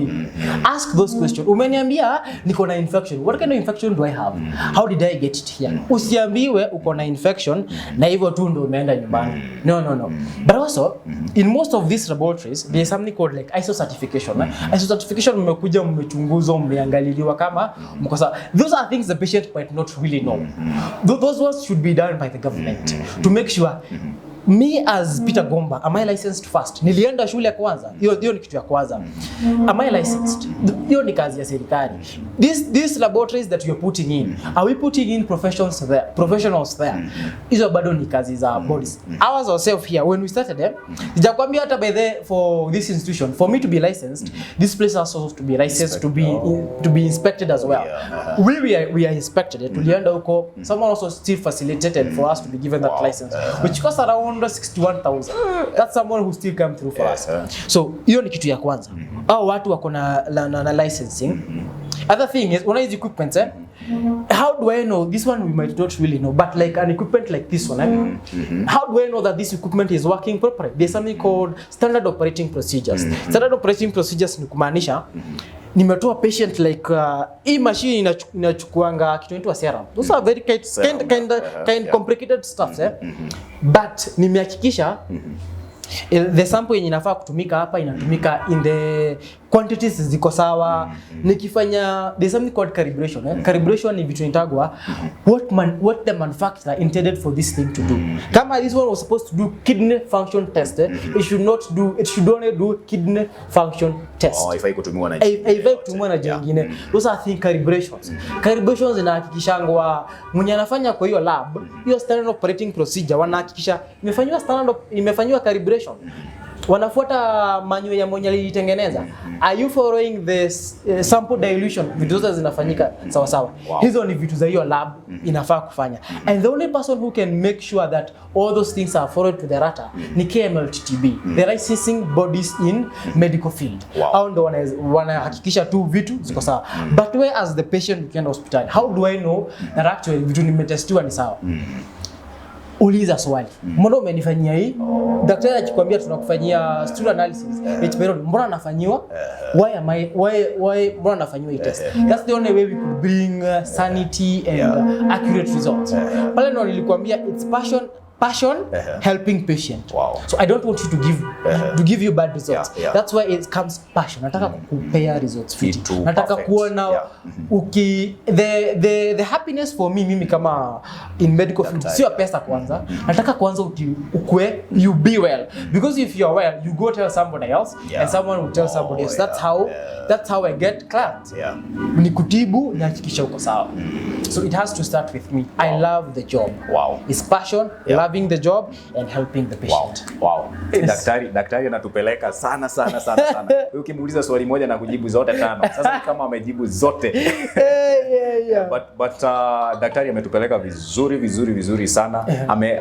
B: Ask those questions. Umeniambia niko na infection. What kind of infection do I have? How did I get it here? Usiambiwe uko na infection na hivyo tu ndio umeenda nyumbani. No. But also in most of these laboratories there is something called like ISO certification. ISO certification mmekuja mmeangaliliwa kama mkosa. Those are things the patient might not really know. Those ones should be done by the government to make sure. Me as Peter Gomba, am I licensed first? Nilienda shule kwanza. Hiyo ni kitu ya kwanza. Am I licensed? Hiyo ni kazi ya serikali. These laboratories that you're putting in, are we putting in professionals there? Hizo bado ni kazi za bodies. Ours ourselves here, when we started them, sijakwambia hata by the for this institution, for me to be licensed, this place also to be licensed to be inspected as well. We are inspected. Tulienda huko, someone also still facilitated for us to be given that license, which costs around 61,000. That's someone who still come through for us. So hiyo ni kitu ya kwanza. Au watu wako na licensing. Other thing is, when I use equipment, how do I know this one we might not really know, but like an equipment like this one, how do I know that this equipment is working properly? There's something called standard operating procedures. Standard operating procedures ni kumaanisha nimetoa patient like hii machine inachukuanga kitu inaitwa serum. Those are very kind complicated stuff, but nimehakikisha The sample yenye inafaa kutumika hapa inatumika in the quantities ziko sawa. Nikifanya there's something called calibration. Calibration ni vitu inatagwa what the manufacturer intended for this thing to do. Kama this one was supposed to do kidney function test, it should only do kidney function test.
A: Haifai kutumiwa na
B: haifai kutumiwa na jingine. Those are things calibrations. Calibrations inahakikishangwa mwenye anafanya kwa hiyo lab, hiyo standard operating procedure wanahakikisha imefanywa calibration. Wanafuata manual ya mwenye alitengeneza. Are you following the sample dilution? Vitu zote zinafanyika sawa sawa. Hizo ni vitu za hiyo lab inafaa kufanya. And the only person who can make sure that all those things are followed to the letter ni KMLTTB, the licensing bodies in medical field. Hao ndo wanahakikisha tu vitu ziko sawa. But where as the patient ukienda hospitali, how do I know that actually vitu nimetestiwa ni sawa? Uliza swali. Mbona umenifanyia hii? Daktari akikwambia tunakufanyia stool analysis. Mbona nafanyiwa? Why mbona nafanyiwa hii test? That's the only way we could bring sanity and accurate results. Pale ndo nilikwambia it's passion helping patient. So I don't want you to give you bad results. That's why it comes passion. Nataka kukupea results fit. Nataka kuona the happiness for mimi kama in medical field sio pesa kwanza. Nataka kwanza ukue you be well, because if you are well you go tell somebody else and someone will tell somebody else. That's how I get clients. Nikutibu nihakikisha uko sawa. So it has to start with me. I love the job. It's passion, loving the job and helping the patient.
A: Daktari anatupeleka sana. Ukimuuliza swali moja na kujibu zote 5. Sasa kama amejibu zote. But daktari ametupeleka vizuri sana.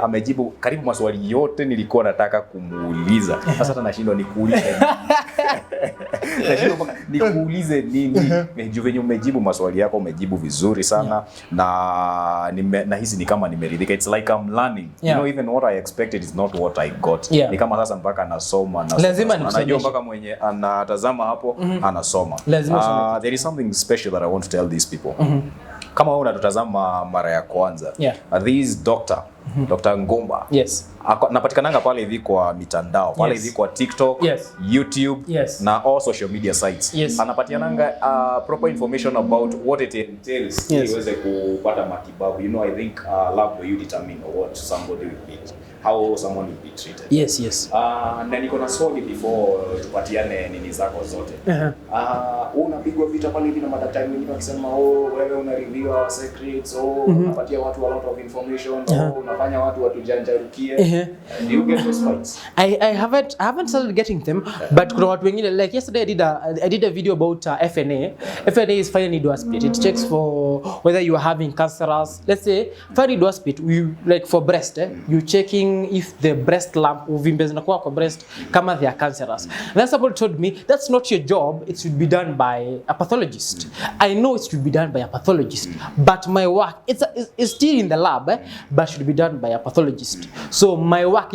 A: Amejibu karibu maswali yote nilikuwa nataka kumuuliza. Sasa hata nashindwa nikuulize nini. Venye umejibu maswali yako umejibu vizuri sana na hizi ni kama nimeridhika. It's like I'm learning. You know, even what I expected is not what I got. Ni kama sasa mpaka nasoma. Anajua mpaka mwenye anatazama hapo anasoma. There is something special that I want to tell these people. Kama wewe unatutazama mara ya kwanza, this Dr. Ngomba. Napatikananga pale hivi kwa mitandao, pale hivi kwa TikTok, YouTube na all social media sites. Anapatiananga proper information about what it entails ili uweze kupata matibabu. You know, I think lab will you determine what somebody will be, how someone will be treated. Na niko na swali before tupatiane nini zako zote. Unapigwa vita pale hivi na madaktari wengine wakisema wewe una review our secrets, unapatia watu a lot of information, unafanya watu watujanjarukie. Do you get those fights?
B: I haven't started getting them, but kuna watu wengine like yesterday I did a video about FNA. FNA is fine needle split. It checks for whether you are having cancerous. Let's say fine needle split, like for breast, you checking if the breast lump uvimbe zinakuwa kwa breast kama they are cancerous. Then somebody told me that's not your job, it should be done by a pathologist. I know it should be done by a pathologist, but my work it's still in the lab, but should be done by a pathologist. So my work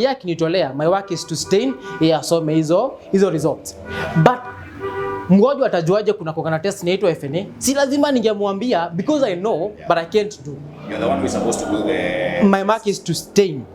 B: my work is to stain asome hizo results. But mgonjwa atajuaje kuna test inaitwa FNA? Si lazima ningemwambia because I know but I can't do.
A: You're the one who is supposed to do
B: my mark is to stain.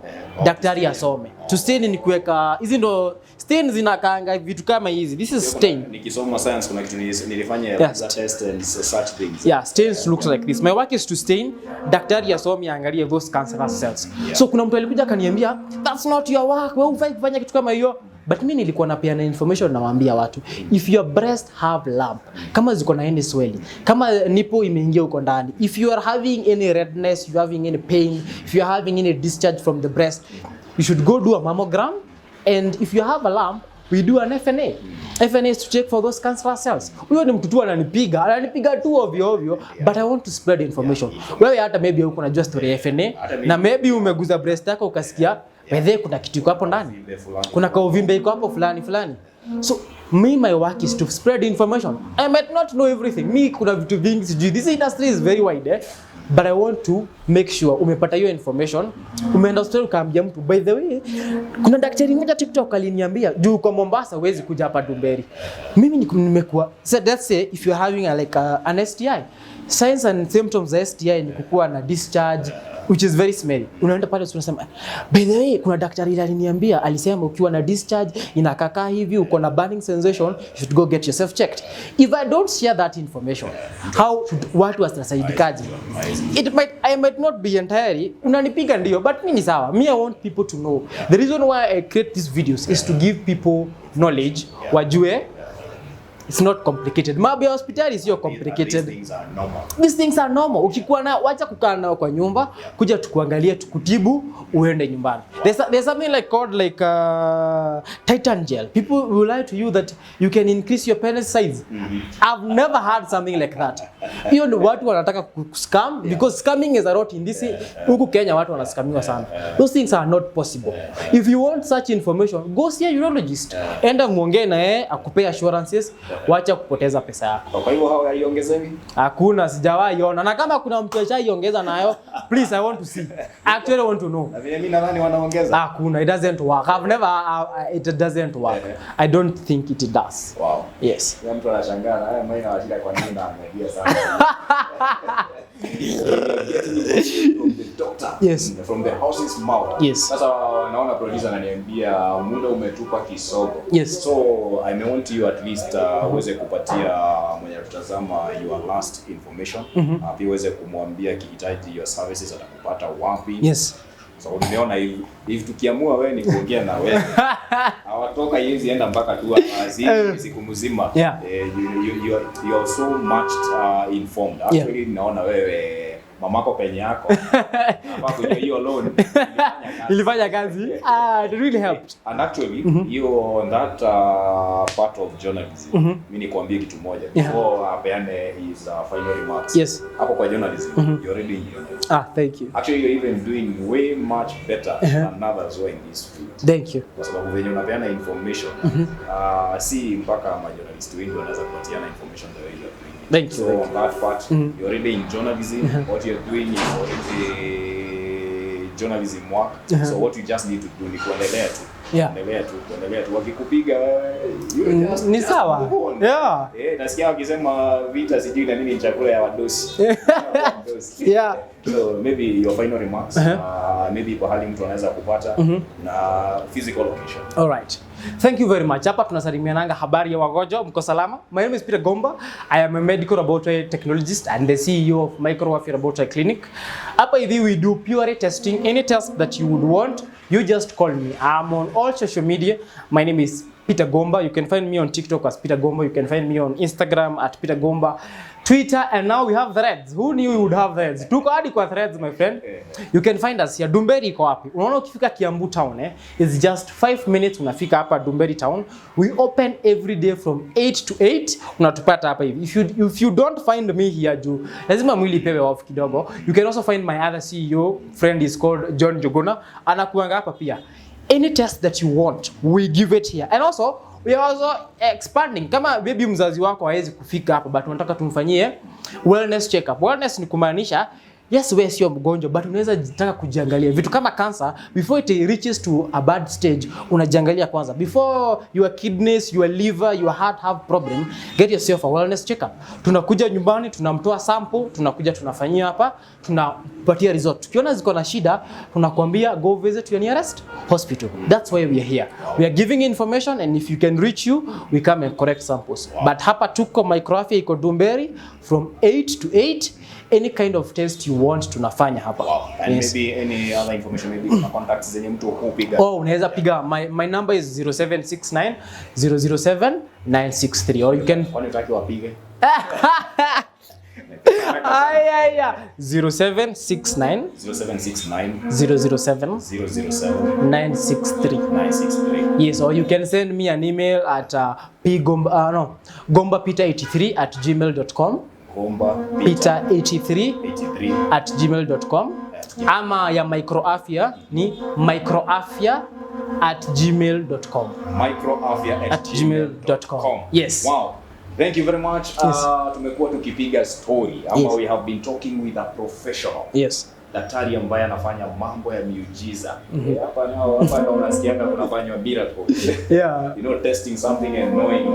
B: Daktari asome. To stain ni kuweka hizi ndo stain zinakaanga vitu kama hizi. This is stain.
A: Nikisoma science kuna kitu nilifanya test and such things.
B: Stains looks like this. My work is to stain. Daktari asome angalie those cancerous cells. So kuna mtu alikuja akaniambia that's not your work. Wewe hufai kufanya kitu kama hiyo. But mimi nilikuwa napeana information nawaambia watu if your breast have lump, kama ziko na any swelling, kama nipo imeingia huko ndani, if you are having any redness, you are having any pain, if you are having any discharge from the breast, you should go do a mammogram. And if you have a lump, we do an FNA. FNA is to check for those cancerous cells. Huyo ni mtu tu ananipiga tu ovyo, but I want to spread information. Wewe hata maybe uko unajua story ya FNA na maybe umeguza breast yako ukasikia whether kuna kitu iko hapo ndani, kuna kauvimbe iko hapo fulani. So my work is to spread information. I might not know everything. Kuna vitu vingi sijui. This industry is very wide, but I want to make sure umepata hiyo information. Umeenda hospitali ukaambia mtu by the way kuna daktari mmoja TikTok aliniambia juu kwa Mombasa huwezi kuja hapa Dumberi. Mimi nimekuwa so let's say if you are having an STI, signs and symptoms of STI ni kukua na discharge, which is very smelly. Unaenda pale unasema, by the way, kuna daktari aliniambia, alisema ukiwa na discharge inakakaa hivi, uko na burning sensation, you should go get yourself checked. If I don't share that information, how should watu wasaidikaje? I might not be entirely unanipiga ndio, but mimi ni sawa. Me, I want people to know. The reason why I create these videos is to give people knowledge, wajue it's not complicated. Mambo ya hospitali sio complicated. These things are normal. Ukikuwa na wacha kukaa nao kwa nyumba, kuja tukuangalie, tukutibu, uende nyumbani. There's something like called like Titan gel. People will lie to you that you can increase your penis size. I've never had something like that. Hiyo ndio watu wanataka scam, because scamming is a lot in this. Huku Kenya watu wanascamiwa sana. Those things are not possible. If you want such information, go see a urologist. Enda muongee na yeye akupea assurances. Wacha kupoteza pesa yako.
A: Kwa hivyo hao haiongezewi?
B: Hakuna, sijawahi ona. Na kama kuna mtu ashaiongeza nayo, please, I want to see. I actually want to know.
A: Na mimi nadhani wanaongeza.
B: Hakuna, it doesn't work. I've never it doesn't work. I don't think it does.
A: Wow.
B: Yes.
A: Kila mtu anashangaa na haya Maina washida kwa nini na amedia sana. From the doctor.
B: Yes.
A: From the horse's mouth.
B: Yes.
A: Sasa naona producer ananiambia muda umetupa kisogo.
B: Yes.
A: So I may want you at least uweze kupatia mwenye tutazama your last information. Pia uweze kumwambia kihitaji your services atakupata wapi.
B: Yes.
A: So umeona hivi tukiamua wewe ni kuongea na wewe. Hawatoka hizi enda mpaka tu siku mzima.
B: Yeah.
A: You are so much informed. Actually naona wewe mamako penye yako. Hapa kujua hiyo alone.
B: Ilifanya kazi. It really helped.
A: And actually you on that part of journalism. Mimi nikwambie kitu moja. Before apeane his final remarks.
B: Yes.
A: Hapo kwa journalism you're already in journalism.
B: Thank you.
A: Actually you're even doing way much better than others who are in this field.
B: Thank you.
A: Kwa sababu venye unapeana information si mpaka majournalists wengi wanaweza kupatiana information the way you're doing.
B: Thank you.
A: So on that part, you're already in journalism. What you're doing is already journalism work. So what you just need to do ni kuendelea tu. Kuendelea tu. Wakikupiga
B: ni sawa. Yeah.
A: Nasikia wakisema vita sijui na nini chakula ya wadosi.
B: Yeah.
A: So maybe your final remarks, maybe pahali mtu anaweza kupata na physical location.
B: All right. Thank you very much. Hapa tunasalimiananga habari ya wagonjwa, mko salama? My name is Peter Gomba. I am a medical laboratory technologist and the CEO of Wafalme Clinic. Hapa hivi we do purely testing. Any test that you would want, you just call me. I'm on all social media. My name is Peter Gomba. You can find me on TikTok as Peter Gomba. You can find me on Instagram at Peter Gomba, Twitter, and now we have threads. Who knew we would have threads? Tuko hadi kwa threads, my friend. You can find us here. Dumberi iko wapi? Unaona ukifika Kiambu town, it's just 5 minutes unafika hapa Dumberi town. We open every day from 8 to 8. Unatupata hapa hivi. If you don't find me here juu, lazima mwili pewe off kidogo. You can also find my other CEO friend is called John Jogona. Anakuanga hapa pia. Any test that you want, we give it here. And also, we are also expanding. Kama baby mzazi wako hawezi kufika hapa, but unataka tumfanyie wellness check-up. Wellness ni kumaanisha, yes, wewe sio mgonjwa, but unaweza jitaka kujiangalia. Vitu kama cancer, before it reaches to a bad stage, unajiangalia kwanza. Before your kidneys, your liver, your heart have problem, get yourself a wellness check-up. Tunakuja nyumbani, tunamtoa sample, tunakuja tunafanyia hapa, tunapatia result. Tukiona ziko na shida, tunakwambia go visit your nearest hospital. That's why we are here. We are giving information, and if you can reach you, we come and correct samples. But hapa tuko microafya iko Dumberi from 8 to 8. Any kind of test you want tunafanya hapa.
A: Wow. And maybe any other information, maybe kuna contacts zenye mtu hupiga.
B: Unaweza piga my number is 0769 007 963 or you can
A: Kwani utaki wapige?
B: 0769 007 963. Yes, or you can send me an email at gombapeter83@gmail.com. Peter83 @gmail.com. Ama ya microafya ni microafya@gmail.com.
A: microafya@gmail.com.
B: Yes.
A: Wow. Thank you very much. Tumekuwa tukipiga story. We have been talking with a professional.
B: Yes.
A: daktari ambaye anafanya mambo ya miujiza. Hapa nao unasikianga kunafanywa miracles.
B: Yeah.
A: You know, testing something and knowing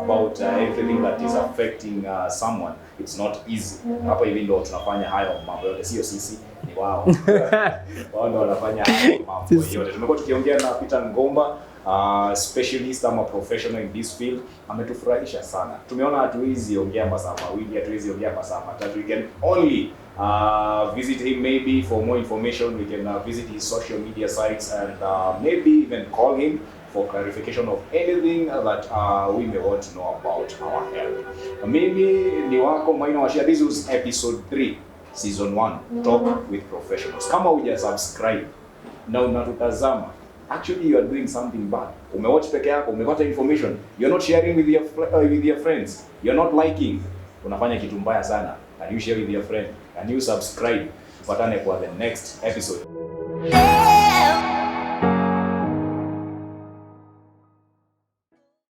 A: about everything that is affecting someone. It's not easy. Hapa hivi ndo tunafanya hayo mambo yote, sio sisi, ni wao. Wao ndo wanafanya hayo mambo yote. Tumekuwa tukiongea na Peter Ngomba, specialist ama professional in this field. Ametufurahisha sana. Tumeona hatuwezi ongea masaa mawili, hatuwezi ongea masaa matatu. We can only visit him maybe for more information. We can visit his social media sites and maybe even call him for clarification of anything that we may want to know about our health. Maybe ni wako Maina Wachira. This was episode 3, season 1, Talk with Professionals. Kama huja subscribe na unatutazama, actually you are doing something bad. Umewatch peke yako, umepata information, you're not sharing with your friends, you're not liking, unafanya kitu mbaya sana. Can you share with your friend? Can you subscribe? Tupatane kwa the next episode.